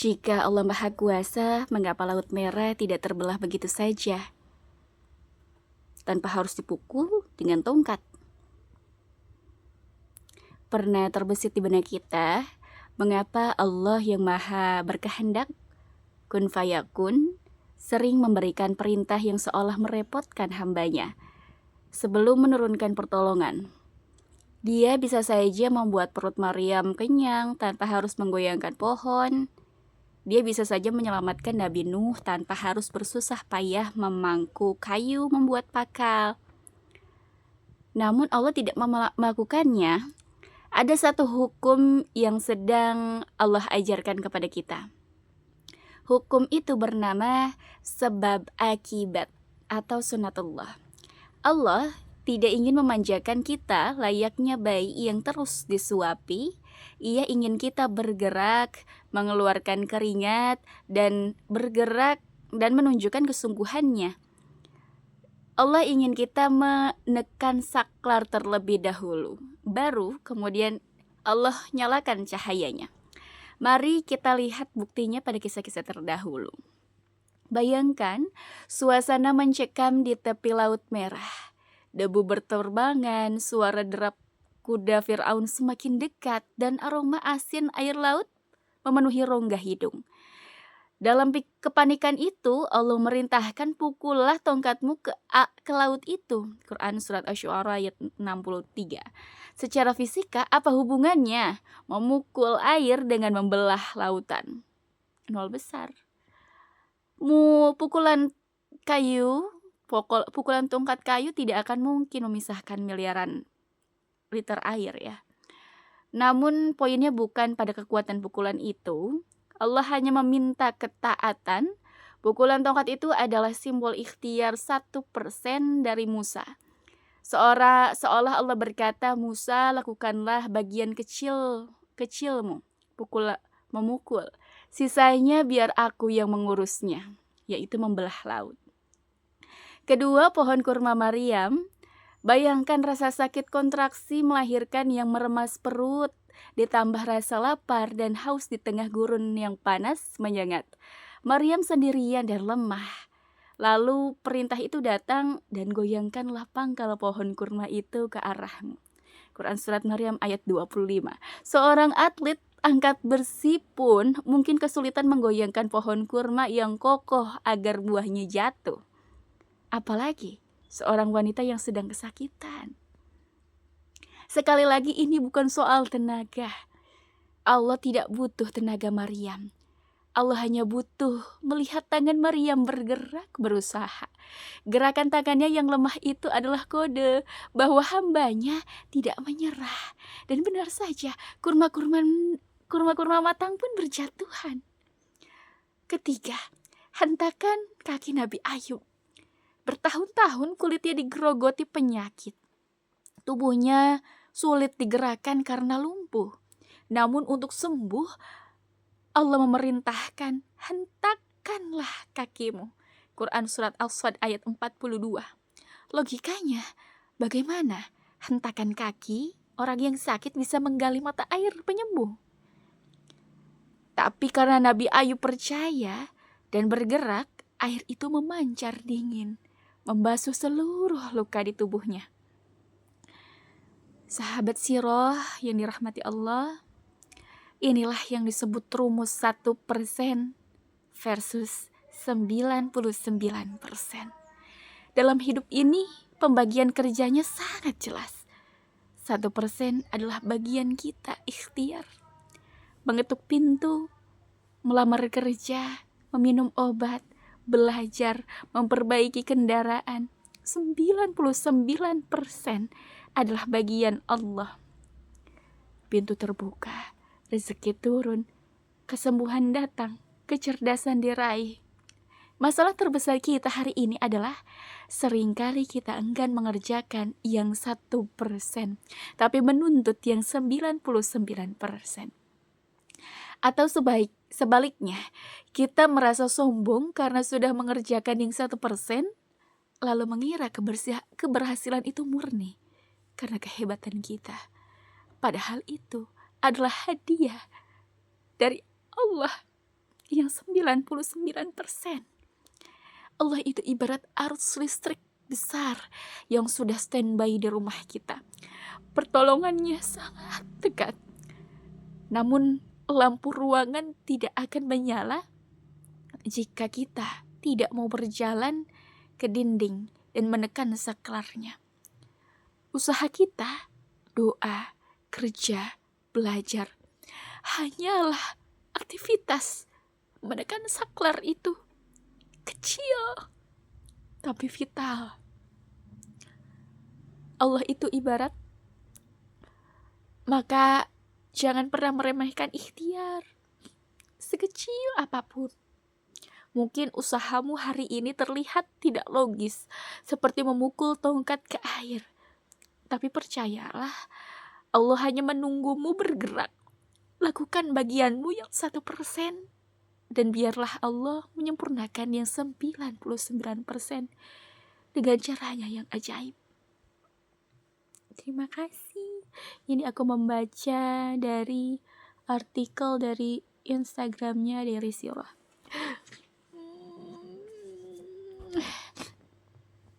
Jika Allah Maha Kuasa, mengapa Laut Merah tidak terbelah begitu saja, tanpa harus dipukul dengan tongkat? Pernah terbesit di benak kita, mengapa Allah yang Maha berkehendak, kun fayakun, sering memberikan perintah yang seolah merepotkan hambanya, sebelum menurunkan pertolongan. Dia bisa saja membuat perut Maryam kenyang tanpa harus menggoyangkan pohon. Dia bisa saja menyelamatkan Nabi Nuh tanpa harus bersusah payah memangku kayu membuat pakal. Namun Allah tidak melakukannya. Ada satu hukum yang sedang Allah ajarkan kepada kita. Hukum itu bernama sebab akibat atau sunatullah. Allah tidak ingin memanjakan kita layaknya bayi yang terus disuapi. Ia ingin kita bergerak, mengeluarkan keringat, dan bergerak dan menunjukkan kesungguhannya. Allah ingin kita menekan saklar terlebih dahulu, baru kemudian Allah nyalakan cahayanya. Mari kita lihat buktinya pada kisah-kisah terdahulu. Bayangkan suasana mencekam di tepi Laut Merah. Debu berterbangan, suara derap kuda Fir'aun semakin dekat, dan aroma asin air laut memenuhi rongga hidung. Dalam kepanikan itu, Allah merintahkan, pukullah tongkatmu ke laut itu. Quran Surat Asy-Syu'ara ayat 63. Secara fisika, apa hubungannya memukul air dengan membelah lautan? Nol besar. Pukulan tongkat kayu tidak akan mungkin memisahkan miliaran liter air ya. Namun poinnya bukan pada kekuatan pukulan itu. Allah hanya meminta ketaatan. Pukulan tongkat itu adalah simbol ikhtiar 1% dari Musa. Seolah Allah berkata, Musa, lakukanlah bagian kecilmu, memukul. Sisanya biar aku yang mengurusnya, yaitu membelah laut. Kedua, pohon kurma Maryam. Bayangkan rasa sakit kontraksi melahirkan yang meremas perut, ditambah rasa lapar dan haus di tengah gurun yang panas menyengat. Maryam sendirian dan lemah. Lalu perintah itu datang, dan goyangkanlah pangkal pohon kurma itu ke arahmu. Quran Surat Maryam ayat 25. Seorang atlet angkat besi pun mungkin kesulitan menggoyangkan pohon kurma yang kokoh agar buahnya jatuh. Apalagi seorang wanita yang sedang kesakitan. Sekali lagi, ini bukan soal tenaga. Allah tidak butuh tenaga Maryam. Allah hanya butuh melihat tangan Maryam bergerak, berusaha. Gerakan tangannya yang lemah itu adalah kode bahwa hambanya tidak menyerah. Dan benar saja, kurma-kurma matang pun berjatuhan. Ketiga, hentakan kaki Nabi Ayub. Bertahun-tahun kulitnya digerogoti penyakit. Tubuhnya sulit digerakkan karena lumpuh. Namun untuk sembuh, Allah memerintahkan, hentakkanlah kakimu. Quran Surat Al-Sad ayat 42. Logikanya, bagaimana hentakan kaki orang yang sakit bisa menggali mata air penyembuh? Tapi karena Nabi Ayub percaya dan bergerak, air itu memancar dingin, membasuh seluruh luka di tubuhnya. Sahabat sirah yang dirahmati Allah, inilah yang disebut rumus 1% versus 99%. Dalam hidup ini, pembagian kerjanya sangat jelas. 1% adalah bagian kita ikhtiar. Mengetuk pintu, melamar kerja, meminum obat, belajar, memperbaiki kendaraan. 99% adalah bagian Allah. Pintu terbuka, rezeki turun, kesembuhan datang, kecerdasan diraih. Masalah terbesar kita hari ini adalah seringkali kita enggan mengerjakan yang 1%, tapi menuntut yang 99%. Atau sebaliknya, kita merasa sombong karena sudah mengerjakan yang 1%, lalu mengira keberhasilan itu murni karena kehebatan kita. Padahal itu adalah hadiah dari Allah. yang 99%. Allah itu ibarat arus listrik besar yang sudah standby di rumah kita. Pertolongannya sangat dekat. Namun lampu ruangan tidak akan menyala jika kita tidak mau berjalan ke dinding dan menekan saklarnya. Usaha kita, doa, kerja, belajar, hanyalah aktivitas menekan saklar itu. Kecil, tapi vital. Allah itu ibarat, maka jangan pernah meremehkan ikhtiar, sekecil apapun. Mungkin usahamu hari ini terlihat tidak logis, seperti memukul tongkat ke air. Tapi percayalah, Allah hanya menunggumu bergerak. Lakukan bagianmu yang 1%, dan biarlah Allah menyempurnakan yang 99% dengan caranya yang ajaib. Terima kasih. Ini aku membaca dari artikel dari Instagramnya dari Sirah.